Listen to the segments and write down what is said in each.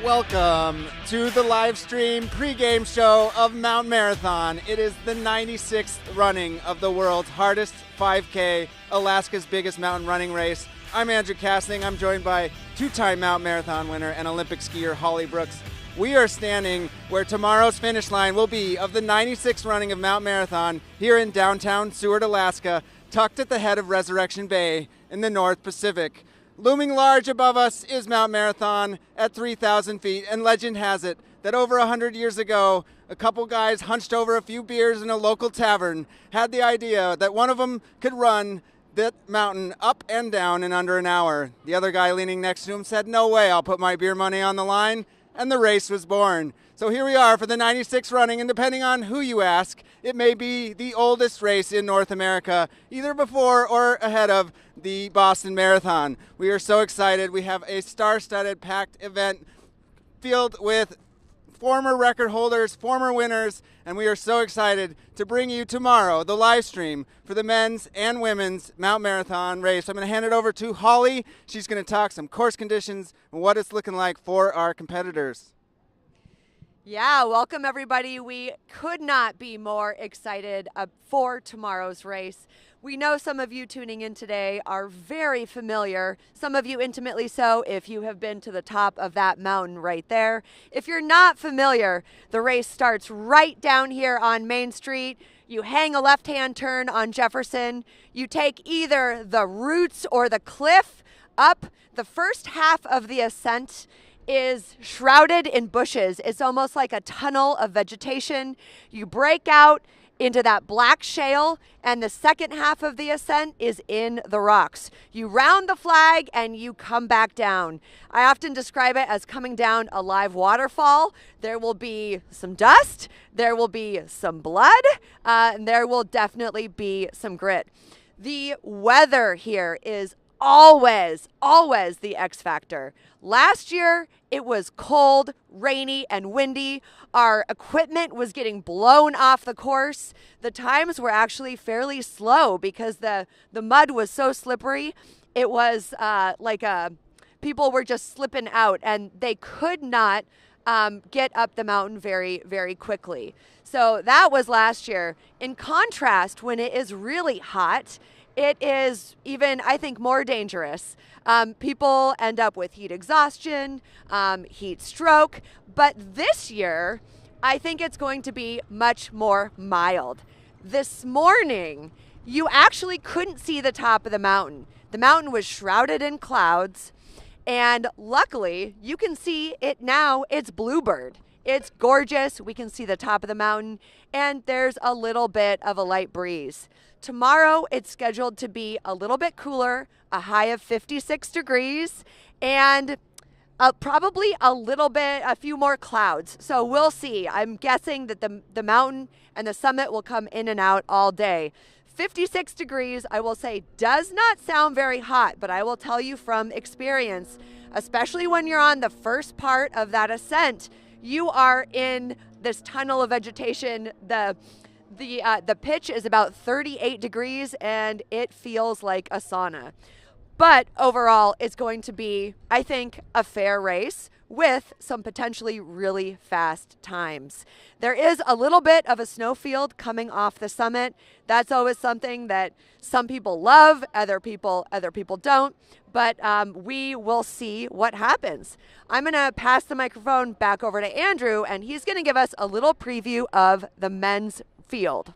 Welcome to the live stream pregame show of Mount Marathon. It is the 96th running of the world's hardest 5K, Alaska's biggest mountain running race. I'm Andrew Casting. I'm joined by two-time Mount Marathon winner and Olympic skier Holly Brooks. We are standing where tomorrow's finish line will be of the 96th running of Mount Marathon here in downtown Seward, Alaska, tucked at the head of Resurrection Bay in the North Pacific. Looming large above us is Mount Marathon at 3,000 feet, and legend has it that over 100 years ago, a couple guys hunched over a few beers in a local tavern had the idea that one of them could run that mountain up and down in under an hour. The other guy leaning next to him said, "No way, I'll put my beer money on the line," and the race was born. So here we are for the 96th running, and depending on who you ask, it may be the oldest race in North America, either before or ahead of the Boston Marathon. We are so excited. We have a star-studded, packed event filled with former record holders, former winners, and we are so excited to bring you tomorrow the live stream for the men's and women's Mount Marathon race. I'm going to hand it over to Holly. She's going to talk some course conditions and what it's looking like for our competitors. Yeah, welcome everybody. We could not be more excited for tomorrow's race. We know some of you tuning in today are very familiar, some of you intimately so if you have been to the top of that mountain right there. If you're not familiar, the race starts right down here on Main Street. You hang a left-hand turn on Jefferson. You take either the roots or the cliff up. The first half of the ascent is shrouded in bushes. It's almost like a tunnel of vegetation. You break out into that black shale, and the second half of the ascent is in the rocks. You round the flag and you come back down. I often describe it as coming down a live waterfall. There will be some dust, there will be some blood, and there will definitely be some grit. The weather here is always the X factor. Last year, it was cold, rainy, and windy. Our equipment was getting blown off the course. The times were actually fairly slow because the mud was so slippery. It was people were just slipping out, and they could not get up the mountain very, very quickly. So that was last year. In contrast, when it is really hot, it is even, I think, more dangerous. People end up with heat exhaustion, heat stroke, but this year, I think it's going to be much more mild. This morning, you actually couldn't see the top of the mountain. The mountain was shrouded in clouds, and luckily, you can see it now. It's Bluebird. It's gorgeous. We can see the top of the mountain, and there's a little bit of a light breeze. Tomorrow, it's scheduled to be a little bit cooler, a high of 56 degrees, and probably a few more clouds. So we'll see. I'm guessing that the mountain and the summit will come in and out all day. 56 degrees, I will say, does not sound very hot, but I will tell you from experience, especially when you're on the first part of that ascent, you are in this tunnel of vegetation. The pitch is about 38 degrees, and it feels like a sauna. But overall, it's going to be, I think, a fair race with some potentially really fast times. There is a little bit of a snowfield coming off the summit. That's always something that some people love, other people don't. But we will see what happens. I'm going to pass the microphone back over to Andrew, and he's going to give us a little preview of the men's field.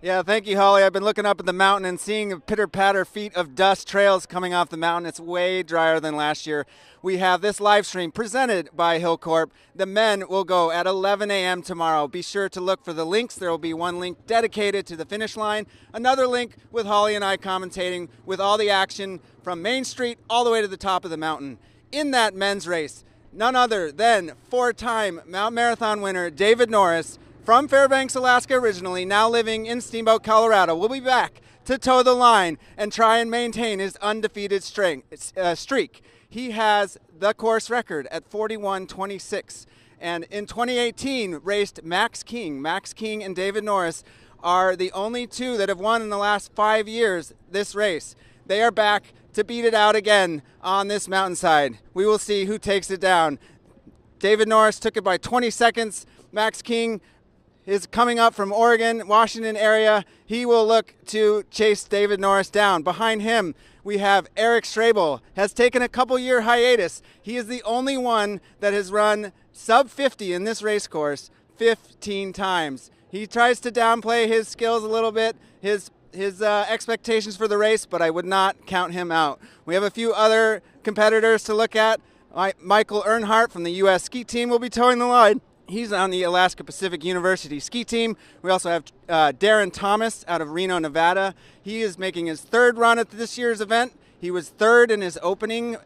Yeah, thank you, Holly. I've been looking up at the mountain and seeing the pitter-patter feet of dust trails coming off the mountain. It's way drier than last year. We have this live stream presented by Hilcorp. The men will go at 11 a.m. tomorrow. Be sure to look for the links. There will be one link dedicated to the finish line, another link with Holly and I commentating with all the action from Main Street all the way to the top of the mountain. In that men's race, none other than four-time Mount Marathon winner David Norris, from Fairbanks, Alaska originally, now living in Steamboat, Colorado, will be back to toe the line and try and maintain his undefeated streak. He has the course record at 41:26, and in 2018 raced Max King. Max King and David Norris are the only two that have won in the last 5 years this race. They are back to beat it out again on this mountainside. We will see who takes it down. David Norris took it by 20 seconds. Max King is coming up from Oregon, Washington area. He will look to chase David Norris down. Behind him, we have Eric Strabel, has taken a couple-year hiatus. He is the only one that has run sub 50 in this race course 15 times. He tries to downplay his skills a little bit, his expectations for the race, but I would not count him out. We have a few other competitors to look at. Michael Earnhardt from the U.S. ski team will be towing the line. He's on the Alaska Pacific University ski team. We also have Darren Thomas out of Reno, Nevada. He is making his third run at this year's event. He was third in his opening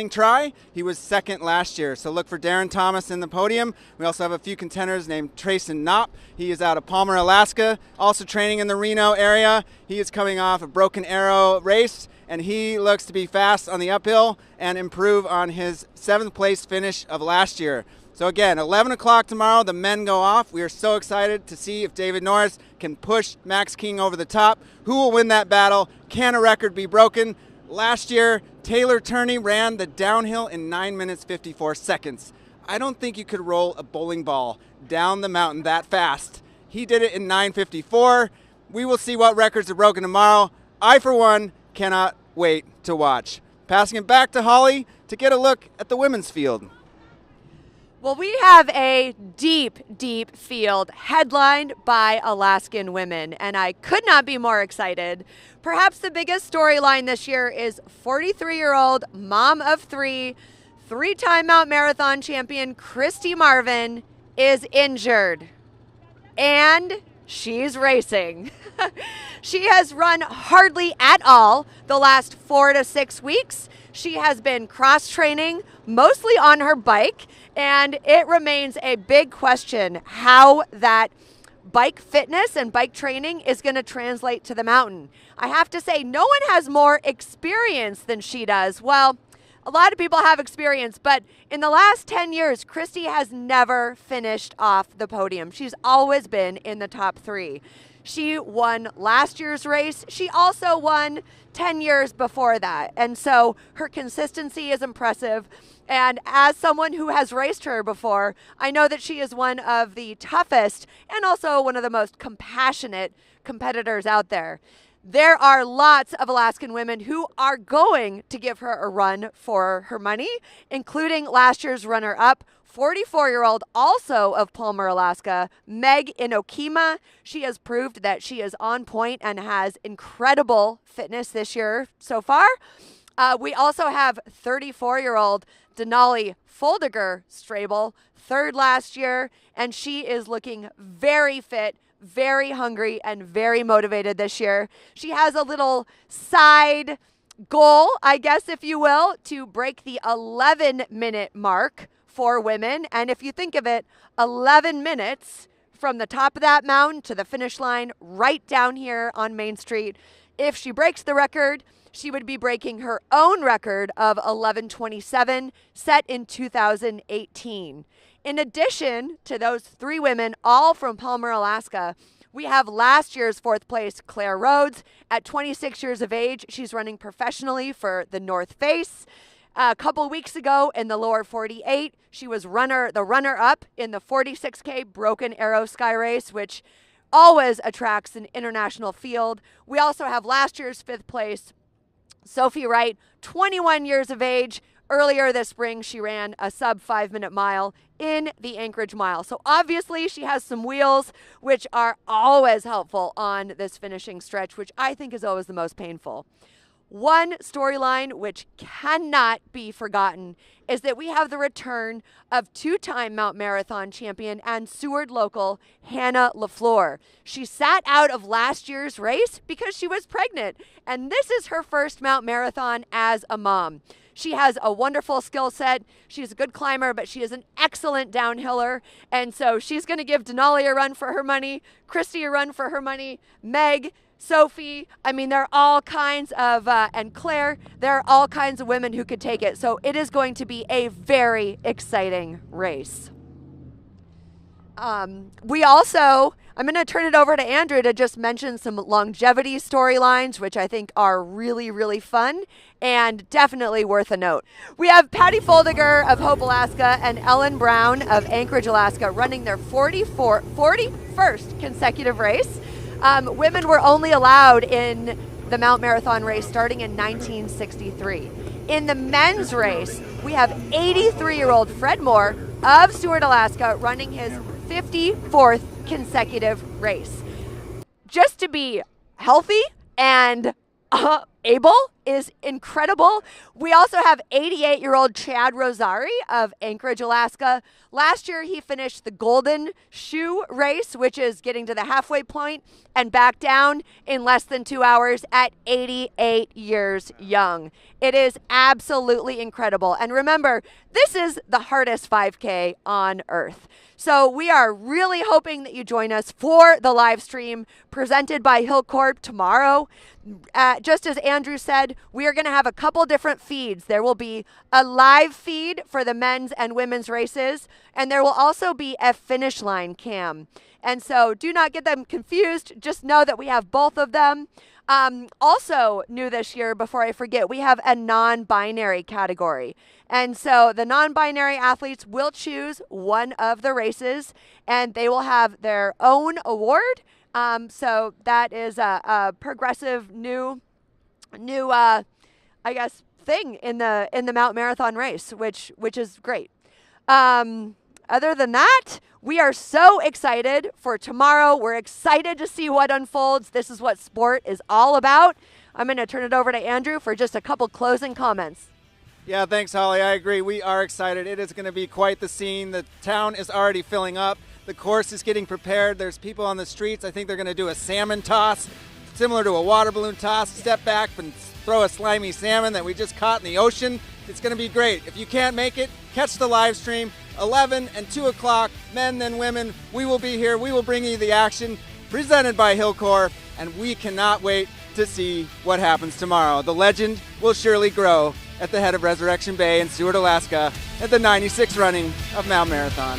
try. He was second last year. So look for Darren Thomas in the podium. We also have a few contenders named Trayson Knopp. He is out of Palmer, Alaska, also training in the Reno area. He is coming off a Broken Arrow race, and he looks to be fast on the uphill and improve on his 7th place finish of last year. So again, 11 o'clock tomorrow, the men go off. We are so excited to see if David Norris can push Max King over the top. Who will win that battle? Can a record be broken? Last year, Taylor Turney ran the downhill in 9 minutes 54 seconds. I don't think you could roll a bowling ball down the mountain that fast. He did it in 9:54. We will see what records are broken tomorrow. I, for one, cannot wait to watch. Passing it back to Holly to get a look at the women's field. Well, we have a deep, deep field headlined by Alaskan women, and I could not be more excited. Perhaps the biggest storyline this year is 43-year-old mom of three, three-time Mount Marathon champion Christy Marvin is injured, and she's racing. She has run hardly at all the last 4 to 6 weeks. She has been cross-training, mostly on her bike, and it remains a big question how that bike fitness and bike training is going to translate to the mountain. I have to say, no one has more experience than she does. Well, a lot of people have experience, but in the last 10 years, Christy has never finished off the podium. She's always been in the top 3. She won last year's race. She also won 10 years before that. And so her consistency is impressive. And as someone who has raced her before, I know that she is one of the toughest and also one of the most compassionate competitors out there. There are lots of Alaskan women who are going to give her a run for her money, including last year's runner-up, 44-year-old, also of Palmer, Alaska, Meg Inokima. She has proved that she is on point and has incredible fitness this year so far. We also have 34-year-old Denali Foldiger Strabel, third last year, and she is looking very fit, very hungry, and very motivated this year. She has a little side goal, I guess, if you will, to break the 11-minute mark for women. And if you think of it, 11 minutes from the top of that mountain to the finish line right down here on Main Street. If she breaks the record, she would be breaking her own record of 11:27 set in 2018. In addition to those 3 women, all from Palmer, Alaska, we have last year's 4th place Claire Rhodes. At 26 years of age, she's running professionally for the North Face. A couple weeks ago in the lower 48, she was the runner-up in the 46K Broken Arrow Sky Race, which always attracts an international field. We also have last year's 5th place Sophie Wright, 21 years of age. Earlier this spring, she ran a sub 5-minute mile in the Anchorage Mile. So obviously she has some wheels, which are always helpful on this finishing stretch, which I think is always the most painful. One storyline which cannot be forgotten is that we have the return of 2-time Mount Marathon champion and Seward local Hannah LaFleur. She sat out of last year's race because she was pregnant, and this is her first Mount Marathon as a mom. She has a wonderful skill set. She's a good climber, but she is an excellent downhiller. And so she's going to give Denali a run for her money, Christy a run for her money, Meg, Sophie, I mean, there are all kinds of, and Claire, there are all kinds of women who could take it. So it is going to be a very exciting race. I'm going to turn it over to Andrew to just mention some longevity storylines, which I think are really, really fun and definitely worth a note. We have Patty Foldiger of Hope, Alaska, and Ellen Brown of Anchorage, Alaska, running their 41st consecutive race. Women were only allowed in the Mount Marathon race starting in 1963. In the men's race, we have 83-year-old Fred Moore of Seward, Alaska, running his 54th consecutive race. Just to be healthy and able is incredible. We also have 88-year-old Chad Rosari of Anchorage, Alaska. Last year, he finished the Golden Shoe race, which is getting to the halfway point and back down in less than 2 hours at 88 years young. It is absolutely incredible. And remember, this is the hardest 5K on earth. So we are really hoping that you join us for the live stream presented by Hilcorp tomorrow. Just as Andrew said, we are going to have a couple different feeds. There will be a live feed for the men's and women's races, and there will also be a finish line cam. And so do not get them confused. Just know that we have both of them. Also new this year, before I forget, we have a non-binary category. And so the non-binary athletes will choose one of the races, and they will have their own award. So that is a progressive new I guess thing in the Mount Marathon race, which is great. Other than that, we are so excited for tomorrow. We're excited to see what unfolds. This is what sport is all about. I'm going to turn it over to Andrew for just a couple closing comments. Yeah, thanks, Holly. I agree. We are excited. It is going to be quite the scene. The town is already filling up. The course is getting prepared. There's people on the streets. I think they're going to do a salmon toss, similar to a water balloon toss. Step back and throw a slimy salmon that we just caught in the ocean. It's going to be great. If you can't make it, catch the live stream. 11 and 2 o'clock, men and women. We will be here. We will bring you the action presented by Hilcorp, and we cannot wait to see what happens tomorrow. The legend will surely grow at the head of Resurrection Bay in Seward, Alaska at the 96th running of Mount Marathon.